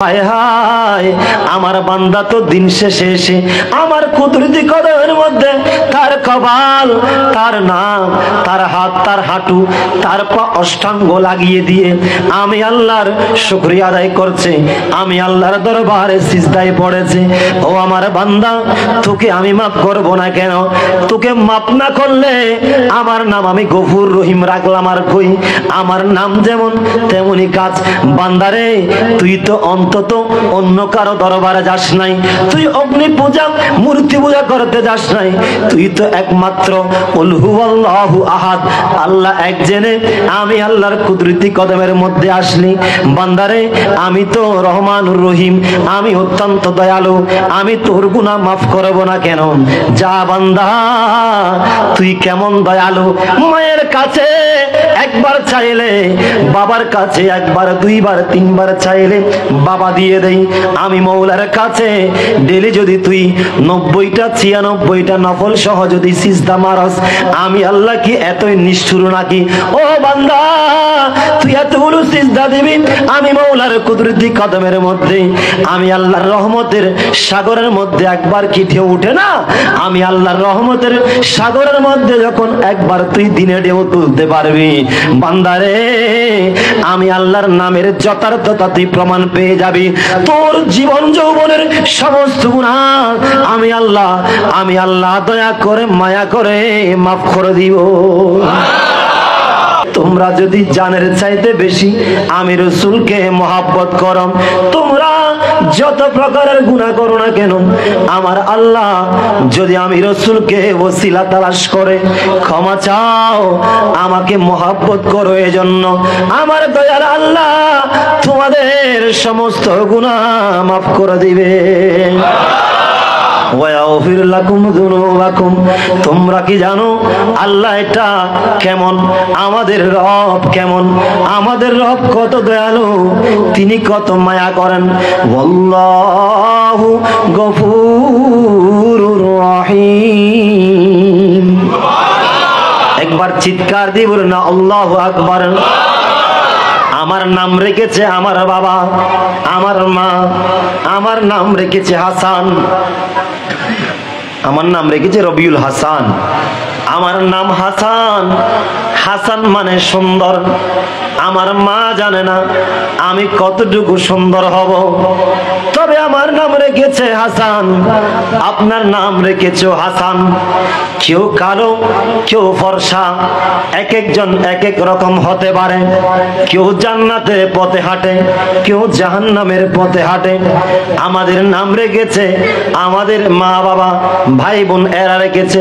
হায় হায় আমার বান্দা তো দিন শেষে এসে আমার কুদরতি কদমের মধ্যে তার কপাল, তার নাম, তার হাত, তার হাঁটু, তার পা অষ্টাঙ্গ লাগিয়ে দিয়ে আমি আল্লাহর শুকরিয়া আদায় করছে, আমি আল্লাহর দরবারে সিজদায় পড়েছে। ও আমার বান্দা, তোকে আমি মাফ করব না কেন? তোকে মাফ না করলে আমার নাম আমি গফুর রহিম রাখলাম আর কই? আমার নাম যেমন তেমনি কাজ। বান্দারে, তুই তো অন্তত অন্য কারো দরবারে যাস নাই, তুই অগ্নি পূজা মূর্তি পূজা করতে যাস নাই, তুই তো একমাত্র কুল হুয়াল্লাহু আহাদ আল্লাহ এক জেনে আমি আল্লাহর কুদরতি কদমের মধ্যে আসলি। বান্দারে, আমি তো রহমানুর রহিম, আমি অত্যন্ত দয়ালু, আমি তোর গুনাহ মাফ করব না কেন? যা বান্দা, তুই কেমন দয়ালু, মায়ের কাছে একবার চাইলে, বাবার কাছে একবার, দুইবার, তিনবার চাইলে বাবা দিয়ে দেই। আমি মৌলার কাছে ডেলি যদি তুই 90টা 96টা নফল সহ যদি সিজদা মারস, আমি আল্লাহ কি এতই নিষ্ঠুর নাকি? ও বান্দা, তুই এতগুলো সিজদা দিবি, আমি মৌলার কুদরতি কদমের মধ্যে, আমি আল্লাহর রহমতের সাগরের মধ্যে একবার কি ঢেউ উঠে না? আমি আল্লাহর রহমতের সাগরের মধ্যে যখন একবার তুই দিনে ঢেউ তুলতে পারবি, বান্দারে, আমি আল্লাহর নামের যথার্থতা তুই প্রমাণ পেয়ে যাবি। তোর জীবন যৌবনের সমস্ত গুনাহ আমি আল্লাহ দয়া করে মায়া করে মাফ করে দিব। তোমরা যদি জানের চাইতে বেশি আমি রাসূলকে মহব্বত করো, তোমরা যত প্রকারের গুনাহ করো না কেন, আমার আল্লাহ যদি আমি রাসূলকে ওসিলা তালাশ করে ক্ষমা চাও, আমাকে মহব্বত করো, এজন্য আমার দয়াল আল্লাহ তোমাদের সমস্ত গুনাহ মাফ করে দিবে। ওয়াগফির লাকুম যুনুবাকুম। তোমরা কি জানো আল্লাহ এটা কেমন? আমাদের রব কেমন? আমাদের রব কত দয়ালু, তিনি কত মায়া করেন। আল্লাহু গফুরুর রহিম। একবার চিৎকার দিয়ে বলুন না আল্লাহু আকবার। আমার নাম রেখেছে আমার বাবা, আমার মা, আমার নাম রেখেছে হাসান, আমার নাম রেখেছে রবিউল হাসান, আমার নাম হাসান। হাসান মানে সুন্দর। আমার মা জানে না আমি কতটুকু সুন্দর হব, তবে আমার নাম রেখেছে হাসান, আপনার নাম রেখেছে হাসান। কেউ কালো, কেউ ফর্সা, এক একজন এক এক রকম হতে পারে। কেউ জান্নাতের পথে হাঁটে, কেউ জাহান্নামের পথে হাঁটে। আমাদের নাম রেখেছে আমাদের মা বাবা, ভাই বোন এরা রেখেছে।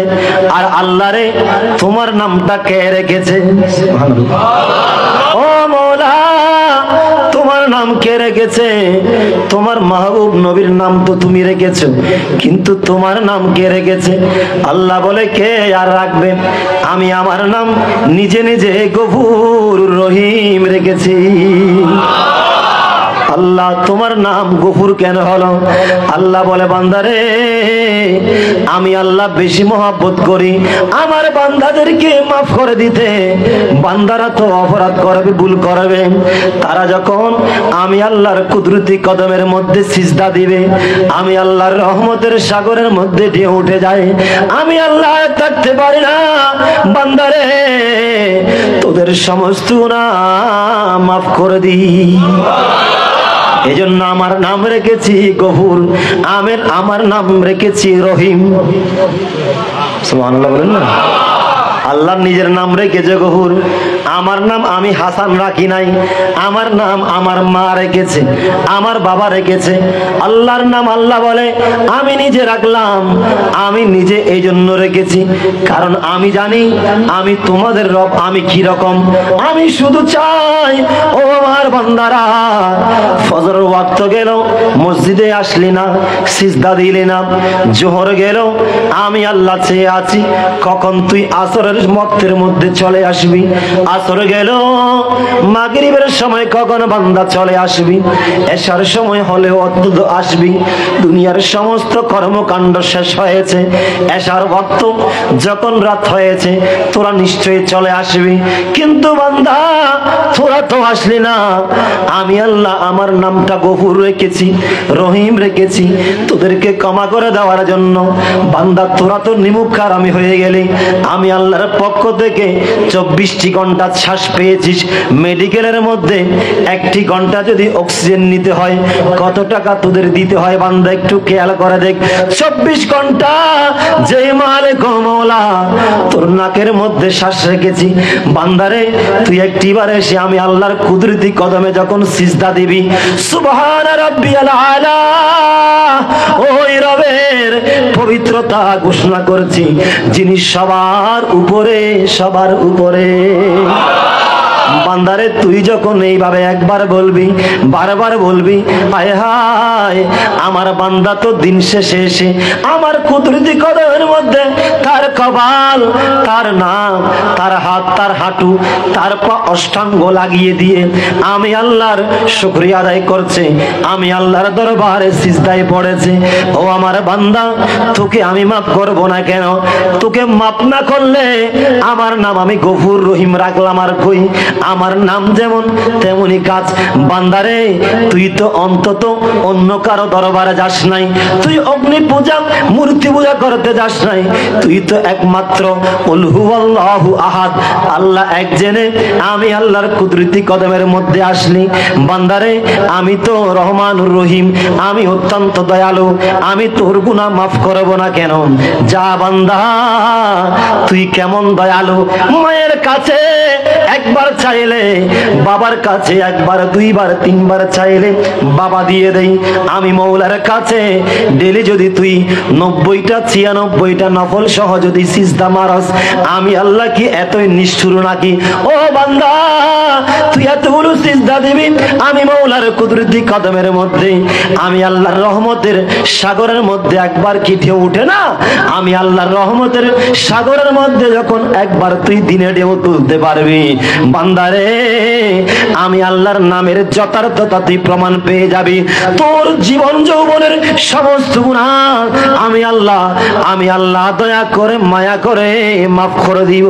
আর আল্লাহ রে, তোমার নামটা কে রেখেছে? ও মওলা, তোমার নাম কে রেখেছে? তোমার মাহবুব নবীর নাম তো তুমি রেখেছো, কিন্তু তোমার নাম কে রেখেছে? আল্লাহ বলে, কে আর রাখবে? আমি আমার নাম নিজে নিজে গফুর রহিম রেখেছি। আল্লাহ, তোমার নাম গফুর কেন হলো? আল্লাহ বলে, বান্দারে, আমি আল্লাহ বেশি মহব্বত করি আমার বান্দাদেরকে মাফ করে দিতে। বান্দারা তো অপরাধ করবে, ভুল করবে, তারা যখন আমি আল্লাহর কুদরতি কদমের মধ্যে সিজদা দিবে, আমি আল্লাহর রহমতের সাগরের মধ্যে ঢেউ উঠে যায়, আমি আল্লাহ থাকতে পারি না। বান্দারে, তোদের সমস্ত গুনাহ মাফ করে দিই। এজন্য আমার নাম রেখেছি গফুর, আমার নাম রেখেছি রহিম। সুবহানাল্লাহ বলেন না? আল্লাহ নিজের নাম রেখেছে গফুর। আমার নাম আমি হাসান রাখি নাই, আমার নাম আমার মা রেখেছে, আমার বাবা রেখেছে। আল্লাহর নাম আল্লাহ বলে, আমি নিজে রাখলাম। আমি নিজে এই জন্য রেখেছি, কারণ আমি জানি আমি তোমাদের রব আমি কি রকম। আমি শুধু চাই, ও আমার বান্দারা, ফজরের ওয়াক্ত গেল, মসজিদে আসলি না, সিজদা দিলি না। জোহর গেল, আমি আল্লাহ চেয়ে আছি কখন তুই আসরের ওয়াক্তের মধ্যে চলে আসবি। আসর গেল, মাগরিবের সময় কখন বান্দা চলে আসবি, এশার সময় হলে অদ্ভুত আসবি। দুনিয়ার সমস্ত কর্মকাণ্ড শেষ হয়েছে, এশার ওয়াক্ত যখন রাত হয়েছে তোরা নিশ্চয়ই চলে আসবি। কিন্তু বান্দা তোরা তো আসলি না। আমি আল্লাহ আমার নামটা গফুর রেখেছি, রহিম রেখেছি তোদেরকে ক্ষমা করে দেওয়ার জন্য। বান্দা তোরা তো নিমুখারামি হয়ে গেলি। আমি আল্লাহর পক্ষ থেকে 24টি ঘন্টা শ্বাস পেয়েছিস, মেডিকেলের মধ্যে 1টি ঘন্টা যদি অক্সিজেন নিতে হয় কত টাকা তোদের দিতে হয় বান্দা একটু খেয়াল করে দেখ। 24 ঘন্টা যে মালিক মওলা তোর নাকের মধ্যে শ্বাস রেখেছি, বান্দারে তুই একটিবার এসে আমি আল্লাহর কুদরতি কদমে যখন সিজদা দিবি, সুবহান রাব্বিয়াল আলা, ওই রবের পবিত্রতা ঘোষণা করছি যিনি সবার উপরে, সবার উপরে। বান্দারে তুই যখন এইভাবে একবার বলবি, বারবার বলবি, হায় হায় আমার বান্দা তো দিন শেষে এসে আমার কুদরতি কদমের মধ্যে তার কপাল, তার নাম, তার হাত, তার হাঁটু, তার পা অষ্টাঙ্গ লাগিয়ে দিয়ে আমি আল্লাহর শুকরিয়া আদায় করছে, আমি আল্লাহর দরবারে সিজদায় পড়েছে। ও আমার বান্দা, তোকে আমি মাফ করব না কেন? তোকে মাফ না করলে আমার নাম আমি গফুর রহিম রাখলাম আর কই? আমার নাম যেমন তেমনি কাজ। বান্দারে তুই তো অন্তত অন্য কারো দরবারে যাস নাই, তুই অগ্নি পূজা, মূর্তি পূজা করতে যাস নাই, তুই তো একমাত্র কুল হুয়াল্লাহু আহাদ, আল্লাহ এক জেনে আমি আল্লাহর কুদরতি কদমের মধ্যে আসলি। বান্দারে আমি তো রহমানুর রহিম, আমি অত্যন্ত দয়ালু, আমি তোর গুনাহ মাফ করব না কেন? যা বান্দা, তুই কেমন দয়ালু, মায়ের কাছে একবার চাইলে, বাবার কাছে একবার, দুইবার, তিনবার চাইলে বাবা দিয়ে দেই। আমি মওলার কাছে ডেলি যদি তুই 90টা 96টা নফল সহ যদি সিজদা মারস, আমি আল্লাহ কি এতই নিষ্ঠুর নাকি? ও বান্দা, তুই এতগুলো সিজদা দিবি আমি মওলার কুদরতি কদমের মধ্যে, আমি আল্লাহর রহমতের সাগরের মধ্যে একবার কি ঢেউ উঠে না? আমি আল্লাহর রহমতের সাগরের মধ্যে যখন একবার তুই দিনে ঢেউ তুলতে পারবি, বান্দারে আমি আল্লাহর নামের যথার্থতা তুই প্রমাণ পেয়ে যাবি। তোর জীবন যৌবনের সমস্ত গুনাহ আমি আল্লাহ দয়া করে মায়া করে মাফ করে দিব।